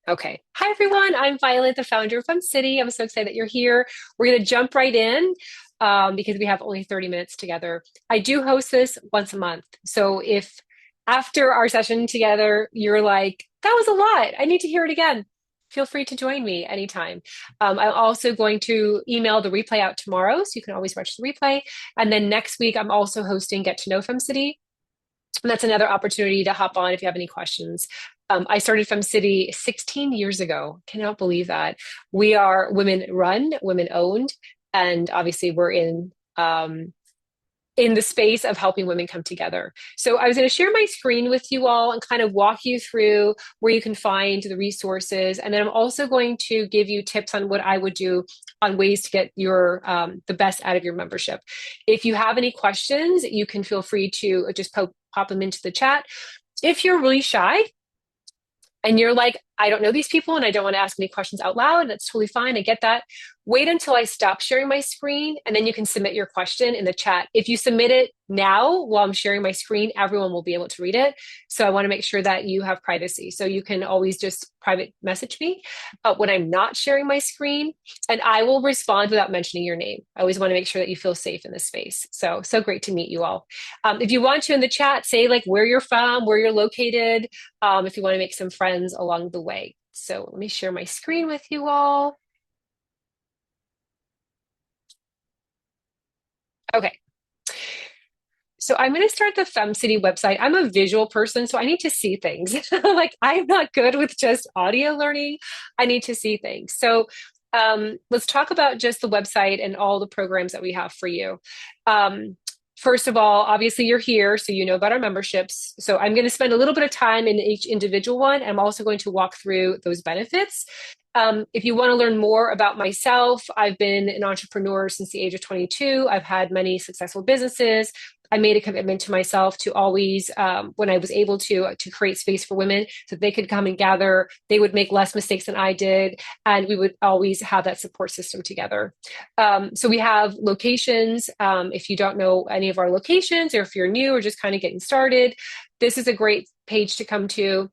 Okay. Hi, everyone. I'm Violet, the founder of FemCity. I'm so excited that you're here. We're going to jump right in because we have only 30 minutes together. I do host this once a month. So if after our session together, you're like, that was a lot, I need to hear it again, feel free to join me anytime. I'm also going to email the replay out tomorrow, so you can always watch the replay. And then next week, I'm also hosting Get to Know FemCity. And that's another opportunity to hop on if you have any questions. I started FemCity 16 years ago. Cannot believe that. We are women run, women owned, and obviously we're in the space of helping women come together. So I was going to share my screen with you all and kind of walk you through where you can find the resources. And then I'm also going to give you tips on what I would do on ways to get your the best out of your membership. If you have any questions, you can feel free to just pop them into the chat. If you're really shy, and you're like, I don't know these people and I don't want to ask any questions out loud, that's totally fine. I get that. Wait until I stop sharing my screen and then you can submit your question in the chat. If you submit it now while I'm sharing my screen, everyone will be able to read it. So I want to make sure that you have privacy. So you can always just private message me when I'm not sharing my screen, and I will respond without mentioning your name. I always want to make sure that you feel safe in this space. So great to meet you all. If you want to in the chat, say like where you're from, where you're located, if you want to make some friends along the way. So let me share my screen with you all. Okay. So I'm going to start the FemCity website. I'm a visual person, so I need to see things. Like I'm not good with just audio learning. I need to see things. So let's talk about just the website and all the programs that we have for you. First of all, obviously you're here, so you know about our memberships. So I'm going to spend a little bit of time in each individual one. I'm also going to walk through those benefits. If you want to learn more about myself, I've been an entrepreneur since the age of 22. I've had many successful businesses. I made a commitment to myself to always, when I was able to create space for women so they could come and gather. They would make less mistakes than I did, and we would always have that support system together. So we have locations. If you don't know any of our locations, or if you're new or just kind of getting started, this is a great page to come to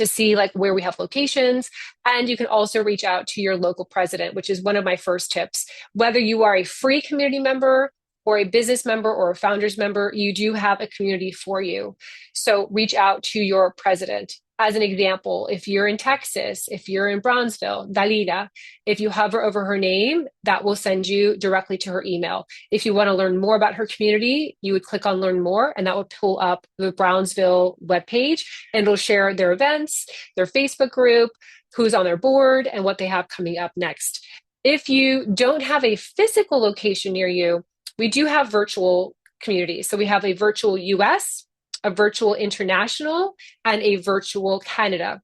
see like where we have locations. And you can also reach out to your local president, which is one of my first tips. Whether you are a free community member or a business member or a founders member, you do have a community for you. So reach out to your president. As an example, if you're in Texas, if you're in Bronzeville, Dalila, if you hover over her name, that will send you directly to her email. If you want to learn more about her community, you would click on learn more, and that would pull up the Brownsville webpage, and it'll share their events, their Facebook group, who's on their board, and what they have coming up next. If you don't have a physical location near you, we do have virtual communities. So we have a virtual US, a virtual international, and a virtual Canada.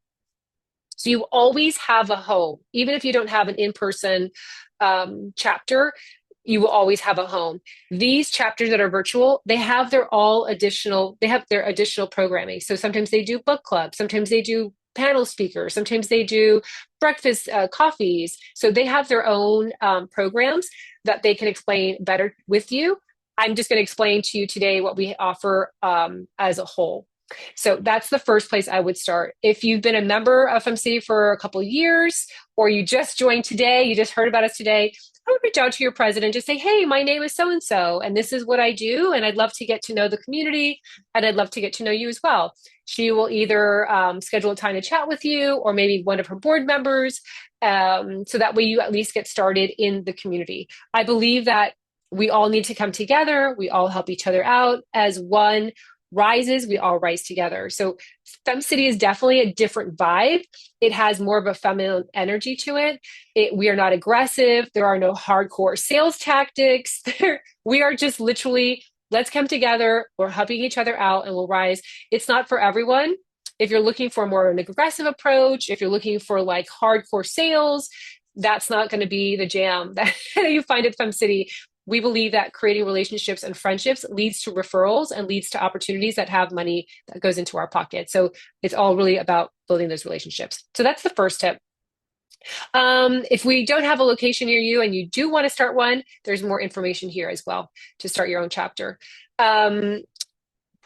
So you always have a home. Even if you don't have an in-person chapter, you will always have a home. These chapters that are virtual, they have their additional programming. So sometimes they do book club, sometimes they do panel speakers, sometimes they do breakfast coffees. So they have their own programs that they can explain better with you. I'm just going to explain to you today what we offer as a whole. So that's the first place I would start. If you've been a member of FemCity for a couple of years, or you just joined today, you just heard about us today, I would reach out to your president, just say, hey, my name is so-and-so, and this is what I do, and I'd love to get to know the community, and I'd love to get to know you as well. She will either schedule a time to chat with you, or maybe one of her board members, so that way you at least get started in the community. I believe that we all need to come together. We all help each other out. As one rises, we all rise together. So FemCity is definitely a different vibe. It has more of a feminine energy to it. We are not aggressive. There are no hardcore sales tactics. We are just literally, let's come together. We're helping each other out and we'll rise. It's not for everyone. If you're looking for more of an aggressive approach, if you're looking for like hardcore sales, that's not going to be the jam that you find at FemCity. We believe that creating relationships and friendships leads to referrals and leads to opportunities that have money that goes into our pocket. So it's all really about building those relationships. So that's the first tip. If we don't have a location near you and you do want to start one, there's more information here as well to start your own chapter.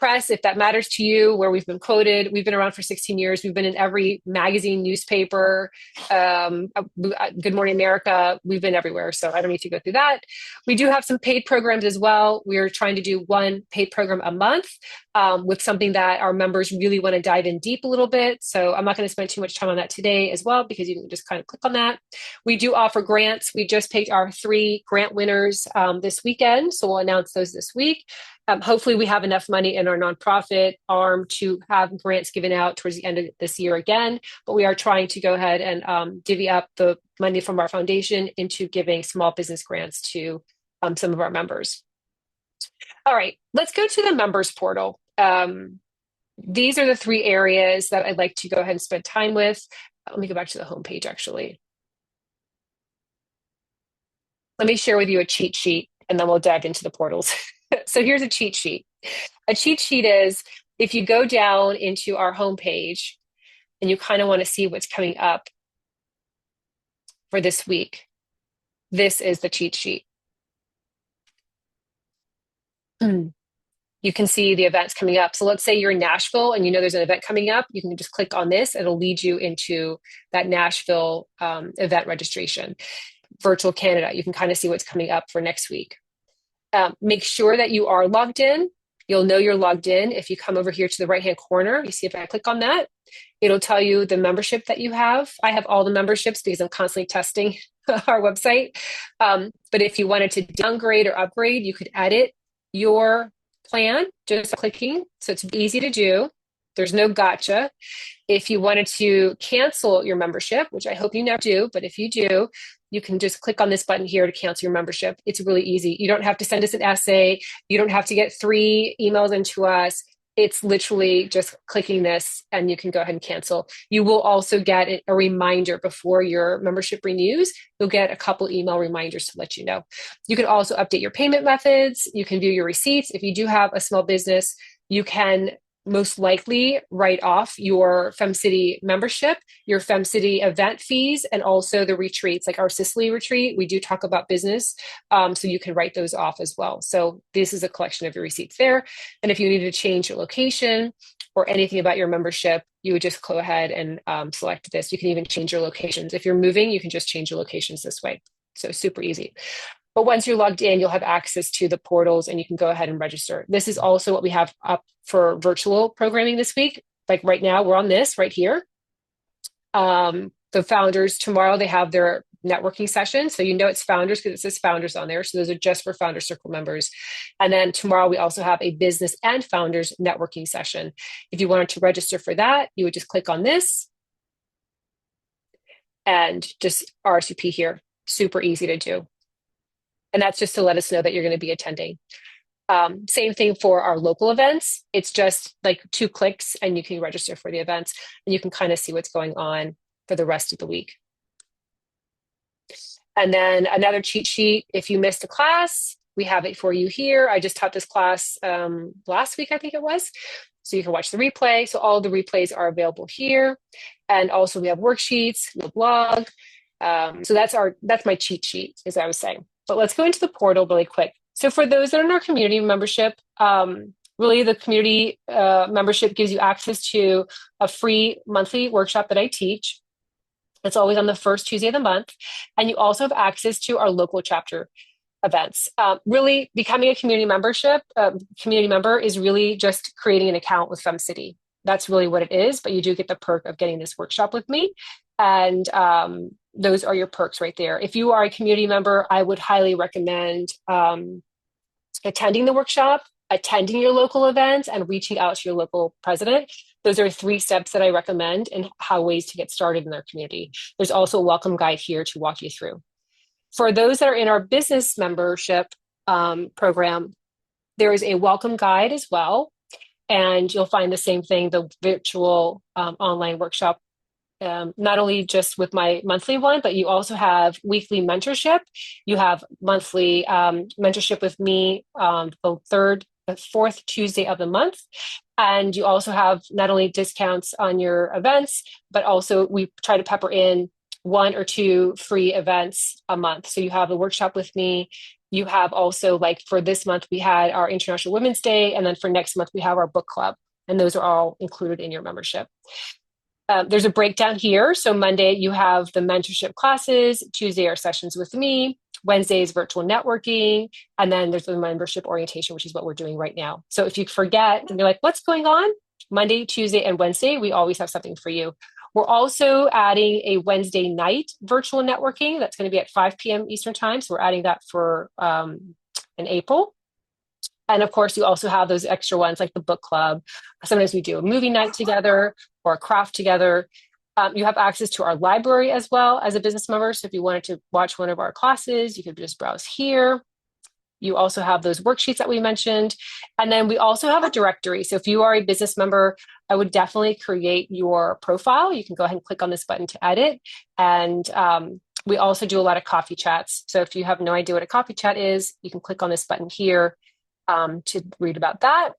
press, if that matters to you, where we've been quoted. We've been around for 16 years. We've been in every magazine, newspaper, Good Morning America. We've been everywhere. So I don't need to go through that. We do have some paid programs as well. We're trying to do one paid program a month with something that our members really want to dive in deep a little bit. So I'm not going to spend too much time on that today as well, because you can just kind of click on that. We do offer grants. We just picked our 3 grant winners this weekend. So we'll announce those this week. Hopefully we have enough money in our nonprofit arm to have grants given out towards the end of this year again, but we are trying to go ahead and divvy up the money from our foundation into giving small business grants to some of our members. All right, let's go to the members portal. These are the 3 areas that I'd like to go ahead and spend time with. Let me go back to the homepage, actually. Let me share with you a cheat sheet, and then we'll dive into the portals. So here's a cheat sheet. A cheat sheet is if you go down into our homepage and you kind of want to see what's coming up for this week, this is the cheat sheet. You can see the events coming up. So let's say you're in Nashville and you know there's an event coming up. You can just click on this. It'll lead you into that Nashville event registration. Virtual Canada, you can kind of see what's coming up for next week. Make sure that you are logged in. You'll know you're logged in if you come over here to the right-hand corner. You see if I click on that, it'll tell you the membership that you have. I have all the memberships because I'm constantly testing our website. But if you wanted to downgrade or upgrade, you could edit your plan just clicking. So it's easy to do. There's no gotcha. If you wanted to cancel your membership, which I hope you never do, but if you do, you can just click on this button here to cancel your membership. It's really easy. You don't have to send us an essay. You don't have to get 3 emails into us. It's literally just clicking this and you can go ahead and cancel. You will also get a reminder before your membership renews. You'll get a couple email reminders to let you know. You can also update your payment methods. You can view your receipts. If you do have a small business, you can most likely write off your FemCity membership, your FemCity event fees, and also the retreats, like our Sicily retreat. We do talk about business, so you can write those off as well. So this is a collection of your receipts there. And if you needed to change your location or anything about your membership, you would just go ahead and select this. You can even change your locations. If you're moving, you can just change your locations this way. So super easy. But once you're logged in, you'll have access to the portals and you can go ahead and register. This is also what we have up for virtual programming this week. Like right now, we're on this right here. The founders tomorrow, they have their networking session. So you know it's founders because it says founders on there. So those are just for Founder Circle members. And then tomorrow we also have a business and founders networking session. If you wanted to register for that, you would just click on this and just RSVP here. Super easy to do. And that's just to let us know that you're going to be attending. Same thing for our local events. It's just like 2 clicks and you can register for the events and you can kind of see what's going on for the rest of the week. And then another cheat sheet. If you missed a class, we have it for you here. I just taught this class last week, I think it was. So you can watch the replay. So all of the replays are available here. And also we have worksheets, the blog. So that's my cheat sheet, as I was saying. But let's go into the portal really quick. So for those that are in our community membership, really the community membership gives you access to a free monthly workshop that I teach. It's always on the first Tuesday of the month. And you also have access to our local chapter events. Really becoming a community member is really just creating an account with FemCity. That's really what it is, but you do get the perk of getting this workshop with me. And those are your perks right there. If you are a community member, I would highly recommend attending the workshop, attending your local events, and reaching out to your local president. Those are 3 steps that I recommend and how ways to get started in their community. There's also a welcome guide here to walk you through. For those that are in our business membership program, there is a welcome guide as well. And you'll find the same thing, the virtual online workshop, not only just with my monthly one, but you also have weekly mentorship. You have monthly mentorship with me the 4th Tuesday of the month. And you also have not only discounts on your events, but also we try to pepper in 1 or 2 free events a month. So you have a workshop with me You have also, like for this month, we had our International Women's Day, and then for next month, we have our book club, and those are all included in your membership. There's a breakdown here. So Monday, you have the mentorship classes. Tuesday are sessions with me. Wednesday is virtual networking. And then there's the membership orientation, which is what we're doing right now. So if you forget and you're like, what's going on? Monday, Tuesday, and Wednesday, we always have something for you. We're also adding a Wednesday night virtual networking. That's going to be at 5 p.m. Eastern time. So we're adding that for in April. And of course, you also have those extra ones like the book club. Sometimes we do a movie night together or a craft together. You have access to our library as well as a business member. So if you wanted to watch one of our classes, you could just browse here. You also have those worksheets that we mentioned. And then we also have a directory. So if you are a business member, I would definitely create your profile. You can go ahead and click on this button to edit. And we also do a lot of coffee chats. So if you have no idea what a coffee chat is, you can click on this button here to read about that.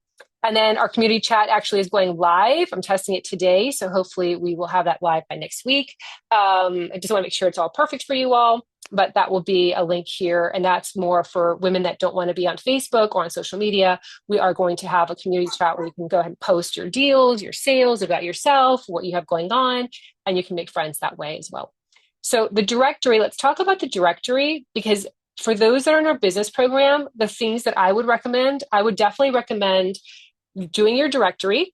And then our community chat actually is going live. I'm testing it today. So hopefully we will have that live by next week. I just want to make sure it's all perfect for you all, but that will be a link here. And that's more for women that don't want to be on Facebook or on social media. We are going to have a community chat where you can go ahead and post your deals, your sales, about yourself, what you have going on, and you can make friends that way as well. So the directory, let's talk about the directory, because for those that are in our business program, the things that I would definitely recommend doing your directory.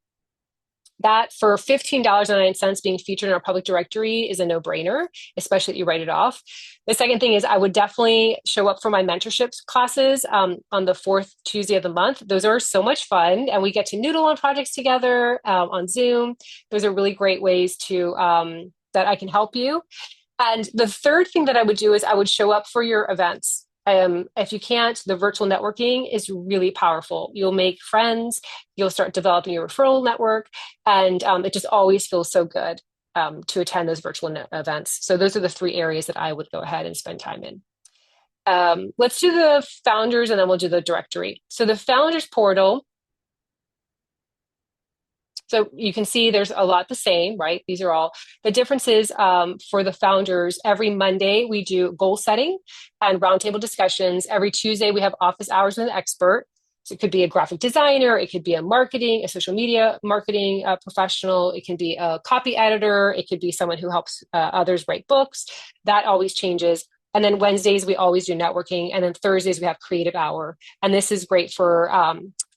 That for $15.09 being featured in our public directory is a no-brainer, especially that you write it off. The second thing is I would definitely show up for my mentorship classes on the fourth Tuesday of the month. Those are so much fun, and we get to noodle on projects together on Zoom. Those are really great ways to that I can help you. And the third thing that I would do is I would show up for your events. If you can't, the virtual networking is really powerful. You'll make friends, you'll start developing your referral network, and it just always feels so good to attend those virtual events. So those are the three areas that I would go ahead and spend time in. Let's do the founders and then we'll do the directory. So the founders portal, so you can see there's a lot the same, right? These are all the differences for the founders. Every Monday, we do goal setting and roundtable discussions. Every Tuesday, we have office hours with an expert. So it could be a graphic designer, it could be a social media marketing professional, it can be a copy editor, it could be someone who helps others write books. That always changes. And then Wednesdays, we always do networking. And then Thursdays, we have creative hour. And this is great for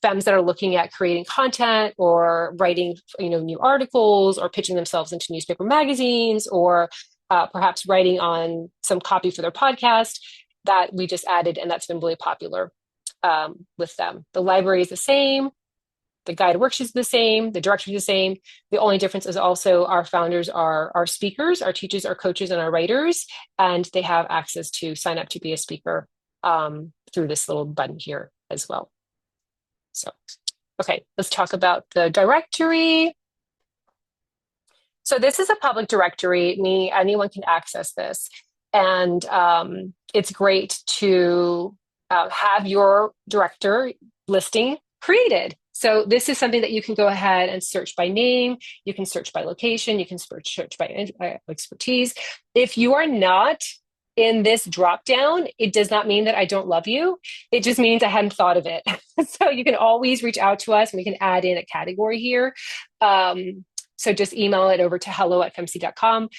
femmes that are looking at creating content or writing, new articles or pitching themselves into newspaper magazines or perhaps writing on some copy for their podcast that we just added. And that's been really popular with them. The library is the same. The guided worksheets is the same. The directory is the same. The only difference is also our founders are our speakers, our teachers, our coaches, and our writers, and they have access to sign up to be a speaker through this little button here as well. So, okay, let's talk about the directory. So this is a public directory. Anyone can access this, and it's great to have your director listing created. So this is something that you can go ahead and search by name. You can search by location. You can search by expertise. If you are not in this dropdown, it does not mean that I don't love you. It just means I hadn't thought of it. So you can always reach out to us and we can add in a category here. So just email it over to hello@femcity.com.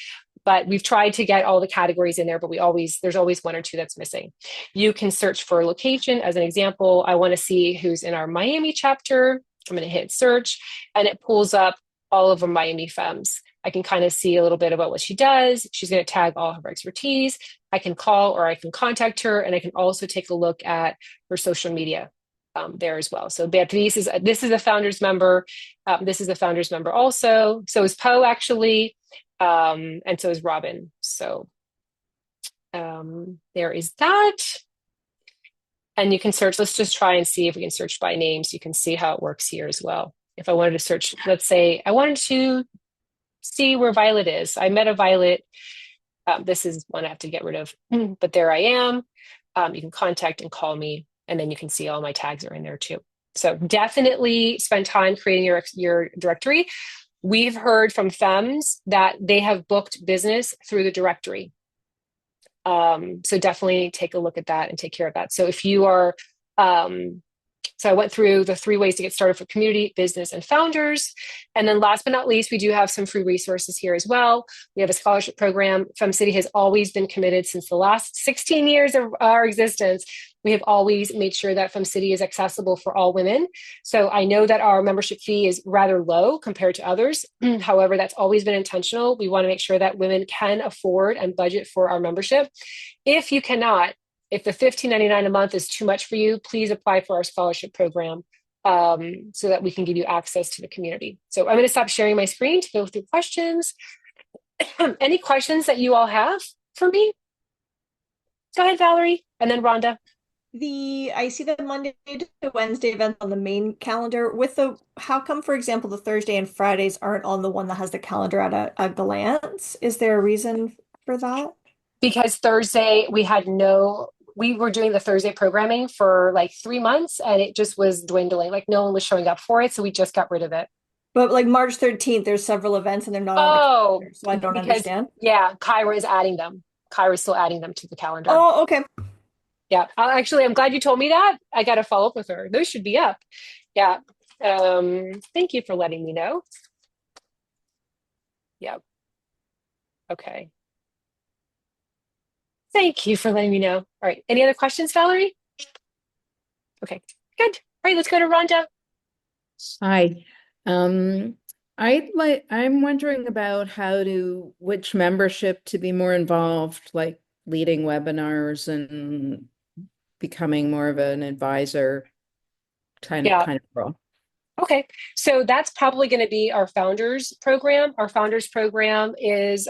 But we've tried to get all the categories in there, but there's always one or two that's missing. You can search for location. As an example, I want to see who's in our Miami chapter. I'm going to hit search and it pulls up all of our Miami femmes. I can kind of see a little bit about what she does. She's going to tag all of her expertise. I can call or I can contact her, and I can also take a look at her social media there as well. So Beatrice this is a founders member. This is a founders member also. So is Poe actually. And so is Robin. So there is that. And you can search, let's just try and see if we can search by name so you can see how it works here as well. If I wanted to search, let's say I wanted to see where Violet is. I met a Violet. This is one I have to get rid of, but there I am. You can contact and call me, and then you can see all my tags are in there too. So definitely spend time creating your directory. We've heard from femmes that they have booked business through the directory. So definitely take a look at that and take care of that. So if you are, um, so I went through the three ways to get started for community, business, and founders. And then last but not least, we do have some free resources here as well. We have a scholarship program. FemCity has always been committed since the last 16 years of our existence. We have always made sure that FemCity is accessible for all women. So I know that our membership fee is rather low compared to others. However, that's always been intentional. We want to make sure that women can afford and budget for our membership. If you cannot, if the $15.99 a month is too much for you, please apply for our scholarship program so that we can give you access to the community. So I'm going to stop sharing my screen to go through questions. Any questions that you all have for me? Go ahead, Valerie, and then Rhonda. I see the Monday to Wednesday event on the main calendar with how come, for example, the Thursday and Fridays aren't on the one that has the calendar at a glance? Is there a reason for that? Because Thursday, we were doing the Thursday programming for like 3 months and it just was dwindling. Like no one was showing up for it. So we just got rid of it. But like March 13th, there's several events and they're not on the Oh, calendar, so I don't because understand. yeah, Kyra is adding them. Kyra's still adding them to the calendar. Oh, okay. Yeah. Actually, I'm glad you told me that. I got to follow up with her. Those should be up. Yeah. Thank you for letting me know. Yeah. Okay. Thank you for letting me know. All right. Any other questions, Valerie? Okay. Good. All right. Let's go to Rhonda. Hi. Um, I'm wondering about which membership to be more involved, like leading webinars and becoming more of an advisor Yeah. kind of role. Okay, so that's probably going to be our founders program. Our founders program is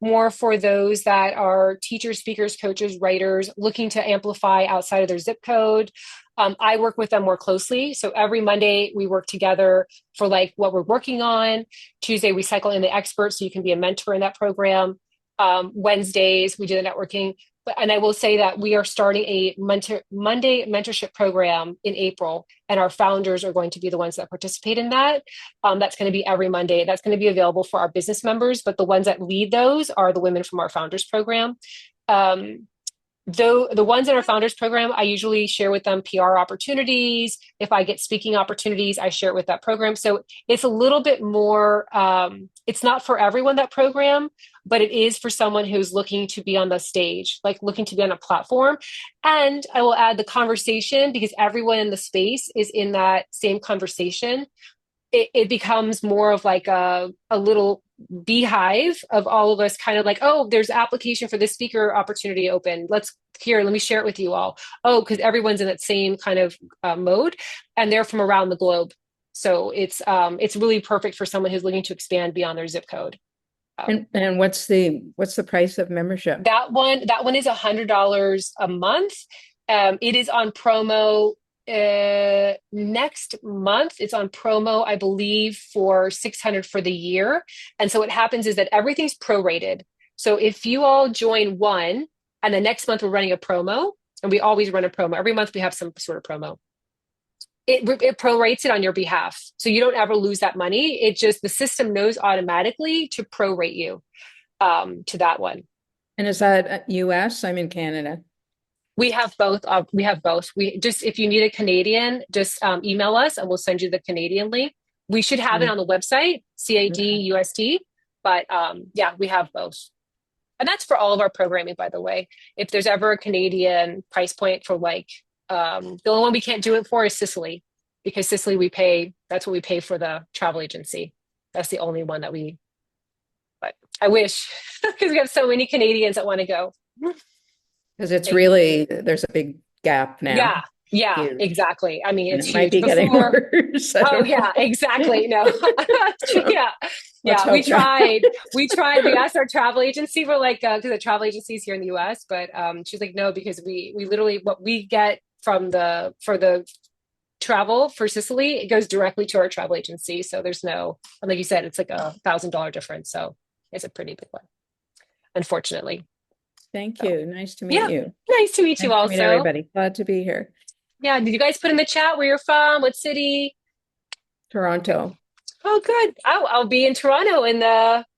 more for those that are teachers, speakers, coaches, writers looking to amplify outside of their zip code. I work with them more closely. So every Monday we work together for like what we're working on. Tuesday we cycle in the experts so you can be a mentor in that program. Wednesdays we do the networking. And I will say that we are starting a Monday mentorship program in April, and our founders are going to be the ones that participate in that. That's going to be every Monday. That's going to be available for our business members, but the ones that lead those are the women from our founders program. Um, Though the ones in our founders program, I usually share with them PR opportunities. If I get speaking opportunities, I share it with that program. So it's a little bit more, it's not for everyone, that program, but it is for someone who's looking to be on the stage, like looking to be on a platform. And I will add the conversation because everyone in the space is in that same conversation. It becomes more of like a little beehive of all of us kind of like, oh, there's application for this speaker opportunity open. Let me share it with you all. Oh, because everyone's in that same kind of mode and they're from around the globe. So it's really perfect for someone who's looking to expand beyond their zip code. And what's the price of membership? That one is $100 a month. It is on promo next month. It's on promo, I believe, for 600 for the year. And so what happens is that everything's prorated. So if you all join one, and the next month we're running a promo, and we always run a promo. Every month we have some sort of promo. It prorates it on your behalf. So you don't ever lose that money. It just, the system knows automatically to prorate you to that one. And is that US? I'm in Canada. We have both. We have both. We just, if you need a Canadian, just email us and we'll send you the Canadian link. We should have it on the website, CADUST, but yeah, we have both. And that's for all of our programming, by the way. If there's ever a Canadian price point for like, the only one we can't do it for is Sicily, because Sicily that's what we pay for the travel agency. That's the only one but I wish, because we have so many Canadians that want to go. Because there's a big gap now. Yeah, yeah, Huge. exactly. I mean, And it's it might huge. be getting worse. I Oh don't know. yeah, exactly. No, yeah, Let's yeah. We hope not. tried. We tried. We asked our travel agency. We're like, because the travel agencies here in the U.S., but she's like, no, because we literally what we get from for the travel for Sicily, it goes directly to our travel agency. So there's no, and like you said, it's like $1,000 difference. So it's a pretty big one, unfortunately. Thank So you. Nice to meet yeah, you. nice to meet you Nice to meet also. everybody. Glad to be here. Yeah, did you guys put in the chat where you're from? What city? Toronto. Oh, good. I'll be in Toronto in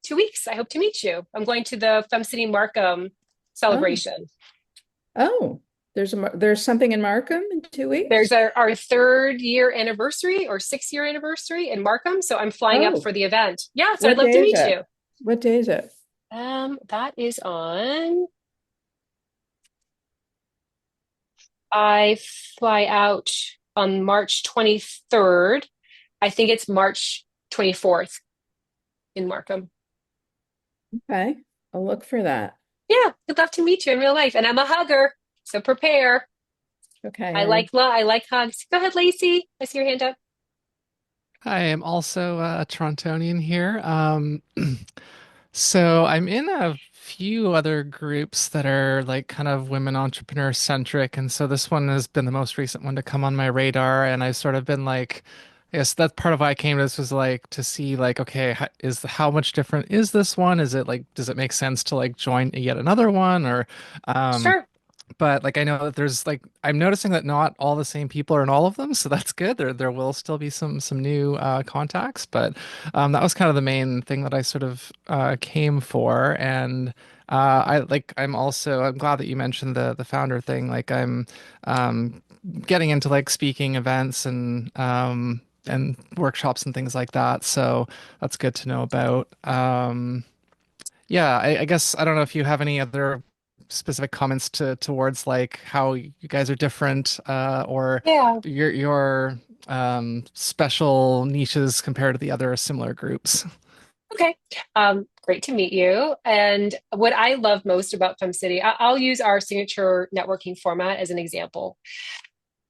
2 weeks. I hope to meet you. I'm going to the FemCity Markham Oh, celebration. oh, there's something in Markham in 2 weeks? There's our 3rd-year anniversary or 6th-year anniversary in Markham. So I'm flying up Oh, for the event. Yeah, so I'd what love day to is meet it? you. What day is it? That is on, I fly out on March 23rd. I think it's March 24th in Markham. Okay, I'll look for that. Yeah, I'd love to meet you in real life. And I'm a hugger, so prepare. Okay, I like hugs. Go ahead, Lacey. I see your hand up. Hi, I'm also a Torontonian here. So I'm in a few other groups that are like kind of women entrepreneur centric, and so this one has been the most recent one to come on my radar, and I've sort of been like, I guess that's part of why I came to this was like to see like, okay, how much different is this one? Is it like, does it make sense to like join yet another one or, um, Sure. but like I know that there's like I'm noticing that not all the same people are in all of them, so that's good. There will still be some new contacts, but that was kind of the main thing that I sort of came for. And I'm glad that you mentioned the founder thing. Like I'm um, getting into like speaking events and workshops and things like that. So that's good to know about. Yeah, I guess I don't know if you have any other specific comments towards like how you guys are different or Yeah. your special niches compared to the other similar groups. Okay. Great to meet you. And what I love most about FemCity, I'll use our signature networking format as an example.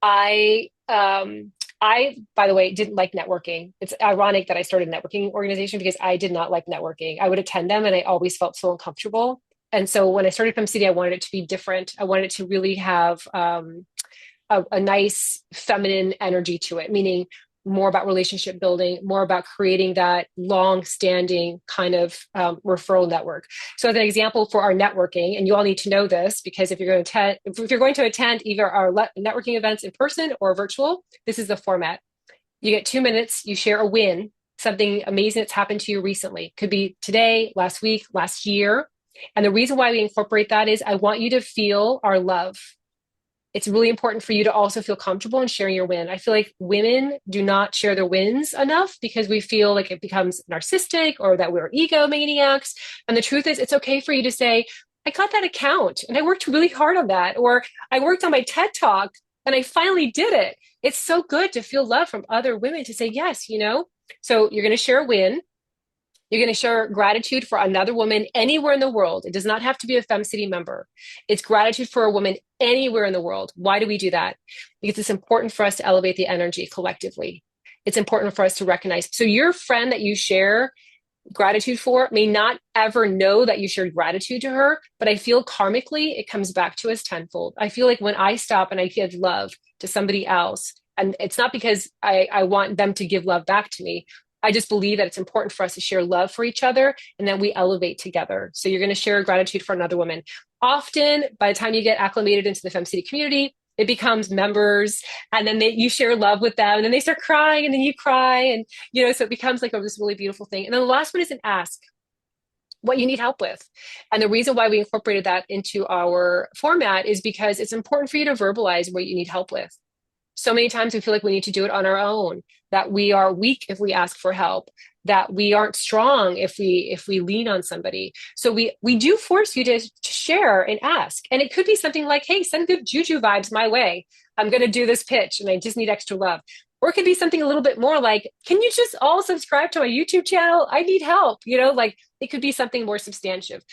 I um by the way didn't like networking. It's ironic that I started a networking organization because I did not like networking. I would attend them and I always felt so uncomfortable. And so when I started FemCity, I wanted it to be different. I wanted it to really have a nice feminine energy to it, meaning more about relationship building, more about creating that long-standing kind of referral network. So, as an example for our networking, and you all need to know this because if you're going to attend either our networking events in person or virtual, this is the format. You get 2 minutes, you share a win, something amazing that's happened to you recently. Could be today, last week, last year. And the reason why we incorporate that is I want you to feel our love. It's really important for you to also feel comfortable in sharing your win. I feel like women do not share their wins enough because we feel like it becomes narcissistic or that we're egomaniacs. And the truth is, it's okay for you to say, I got that account and I worked really hard on that. Or I worked on my TED Talk and I finally did it. It's so good to feel love from other women to say, yes, you know? So you're going to share a win. You're going to share gratitude for another woman anywhere in the world. It does not have to be a FemCity member. It's gratitude for a woman anywhere in the world. Why do we do that? Because it's important for us to elevate the energy collectively. It's important for us to recognize. So your friend that you share gratitude for may not ever know that you shared gratitude to her, but I feel karmically it comes back to us tenfold. I feel like when I stop and I give love to somebody else, and it's not because I want them to give love back to me. I just believe that it's important for us to share love for each other and then we elevate together. So you're going to share gratitude for another woman. Often, by the time you get acclimated into the FemCity community, it becomes members, and then you share love with them, and then they start crying, and then you cry, and so it becomes like this really beautiful thing. And then the last one is an ask what you need help with. And the reason why we incorporated that into our format is because it's important for you to verbalize what you need help with. So many times we feel like we need to do it on our own, that we are weak if we ask for help, that we aren't strong if we lean on somebody. So we do force you to share and ask. And it could be something like, hey, send good juju vibes my way. I'm going to do this pitch and I just need extra love. Or it could be something a little bit more like, can you just all subscribe to my YouTube channel? I need help. Like it could be something more substantiated.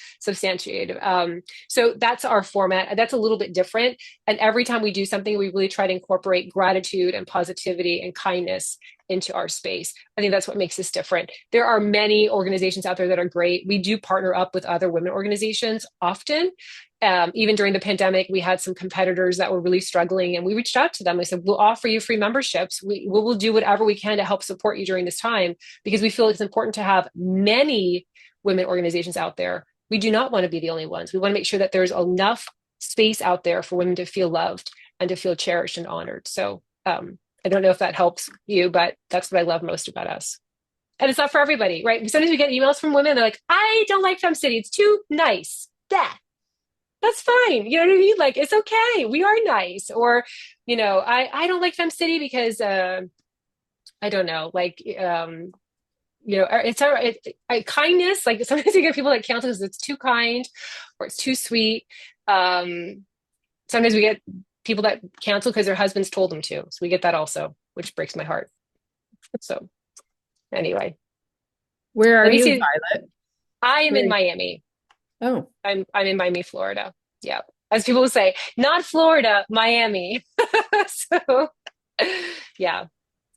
So that's our format. That's a little bit different. And every time we do something, we really try to incorporate gratitude and positivity and kindness into our space. I think that's what makes this different. There are many organizations out there that are great. We do partner up with other women organizations often. Even during the pandemic, we had some competitors that were really struggling and we reached out to them. We said, we'll offer you free memberships. We will do whatever we can to help support you during this time because we feel it's important to have many women organizations out there. We do not want to be the only ones. We want to make sure that there's enough space out there for women to feel loved and to feel cherished and honored. So I don't know if that helps you, but that's what I love most about us. And it's not for everybody, right? Sometimes we get emails from women. They're like, I don't like FemCity. It's too nice. Yeah. That's fine. You know what I mean? Like, it's okay. We are nice. Or, I don't like FemCity because I don't know, like it's our kindness. Like sometimes you get people that cancel because it's too kind or it's too sweet. Um, Sometimes we get people that cancel because their husbands told them to. So we get that also, which breaks my heart. So anyway, Where are let me you, see. Violet? I am Where are in you? Miami. Oh, I'm in Miami, Florida. Yeah. As people will say, not Florida, Miami. So yeah.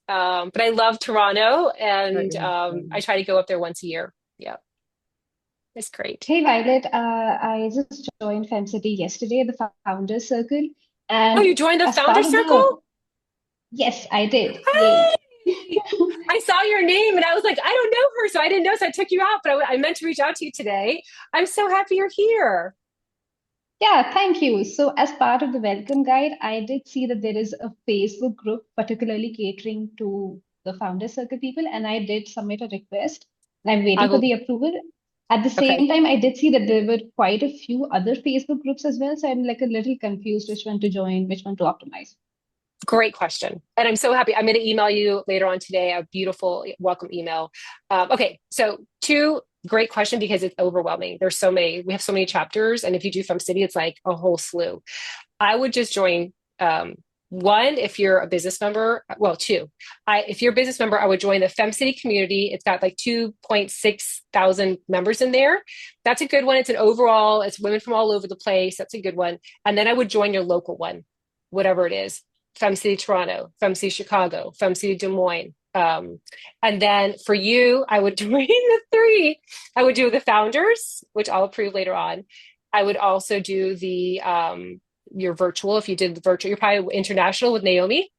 But I love Toronto thought and you I were- try to go up there once a year. Yeah. It's great. Hey Violet, I just joined FemCity yesterday, the Founders Circle, Oh, and you joined the as founder part of the, circle? yes, I did. Yay. Hi! I saw your name and I was like, I don't know her, so I didn't know, so I took you out, but I meant to reach out to you today. I'm so happy you're here. Yeah, thank you. So, as part of the welcome guide, I did see that there is a Facebook group particularly catering to the Founders Circle people, and I did submit a request. And I'm I waiting for will, the approval. At the okay. same time, I did see that there were quite a few other Facebook groups as well, so I'm like a little confused which one to join, which one to optimize. Great question. And I'm so happy. I'm going to email you later on today a beautiful welcome email. Okay, so two, great question because it's overwhelming. There's so many, we have so many chapters. And if you do FemCity, it's like a whole slew. I would just join one if you're a business member. Well, two. If you're a business member, I would join the FemCity community. It's got like 2.6 thousand members in there. That's a good one. It's an overall, it's women from all over the place. That's a good one. And then I would join your local one, whatever it is. FemCity Toronto, FemCity Chicago, FemCity Des Moines. And then for you, I would join the three. I would do the founders, which I'll approve later on. I would also do the your virtual. If you did the virtual, you're probably international with Naomi.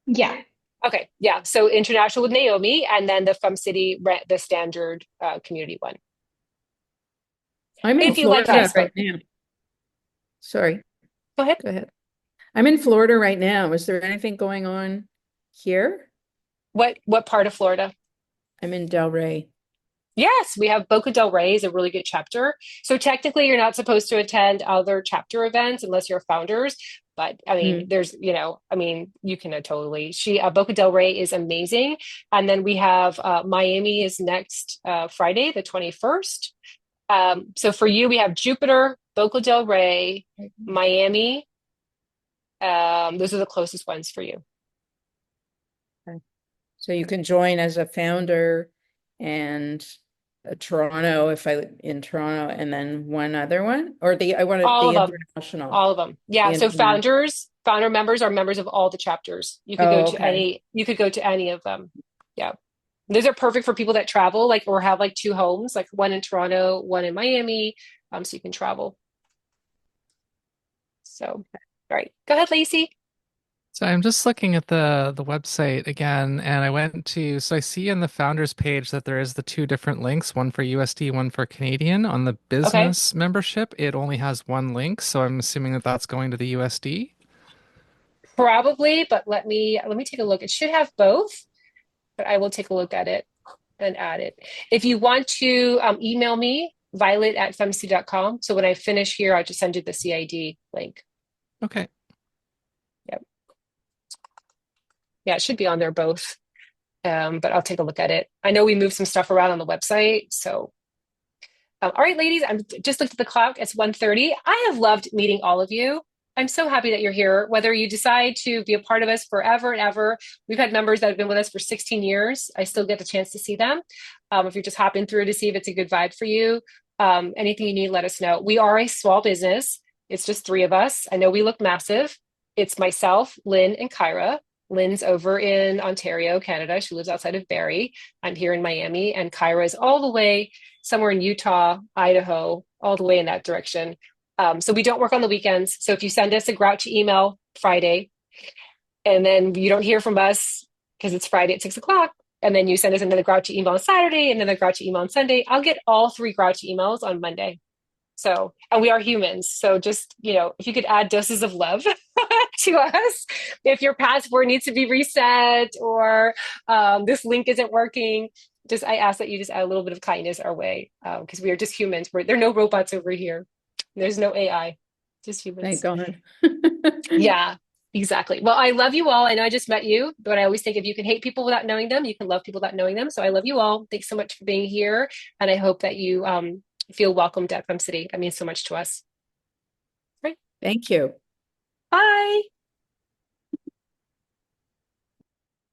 Yeah. Okay, yeah. So international with Naomi, and then the FemCity, the standard community one. I'm in If you like Florida Facebook, right now. Sorry, go ahead. go ahead. I'm in Florida right now. Is there anything going on here? What part of Florida? I'm in Delray. Yes, we have Boca del Rey is a really good chapter. So technically, you're not supposed to attend other chapter events unless you're founders. But I mean, Mm. there's, you can totally. Boca del Rey is amazing. And then we have Miami is next Friday, the 21st. So for you, we have Jupiter, Boca del Rey, Miami. Those are the closest ones for you. Okay. So you can join as a founder and Toronto if I in Toronto, and then one other one, or I wanted All the of them. international. All of them. Yeah. The So international. founder members are members of all the chapters. Oh, okay. You could go to any of them. Yeah. Those are perfect for people that travel, like, or have like two homes, like one in Toronto, one in Miami. So you can travel. So, all right. Go ahead, Lacey. So I'm just looking at the website again, and so I see in the founders page that there is the two different links, one for USD, one for Canadian. On the Okay. business membership, it only has one link, so I'm assuming that that's going to the USD. Probably, but let me take a look. It should have both, but I will take a look at it and add it. If you want to email me, violet@femc.com. So when I finish here, I'll just send you the CID link. Okay. Yep. Yeah, it should be on there both. But I'll take a look at it. I know we moved some stuff around on the website. So, all right, ladies, I'm just looked at the clock. It's 1:30. I have loved meeting all of you. I'm so happy that you're here. Whether you decide to be a part of us forever and ever, we've had members that have been with us for 16 years. I still get the chance to see them. If you're just hopping through to see if it's a good vibe for you, anything you need, let us know. We are a small business. It's just three of us. I know we look massive. It's myself, Lynn, and Kyra. Lynn's over in Ontario, Canada. She lives outside of Barrie. I'm here in Miami, and Kyra is all the way somewhere in Utah, Idaho, all the way in that direction. So we don't work on the weekends. So if you send us a grouchy email Friday, and then you don't hear from us because it's Friday at 6 o'clock, and then you send us another grouchy email on Saturday and another grouchy email on Sunday, I'll get all three grouchy emails on Monday. So, and we are humans. So just, if you could add doses of love to us, if your password needs to be reset or this link isn't working, I ask that you just add a little bit of kindness our way because we are just humans. There are no robots over here. There's no AI, just Thank humans. God. Yeah, exactly. Well, I love you all. I know I just met you, but I always think if you can hate people without knowing them, you can love people without knowing them. So I love you all. Thanks so much for being here. And I hope that you feel welcomed at FemCity. That means so much to us. Great. Thank you. Bye.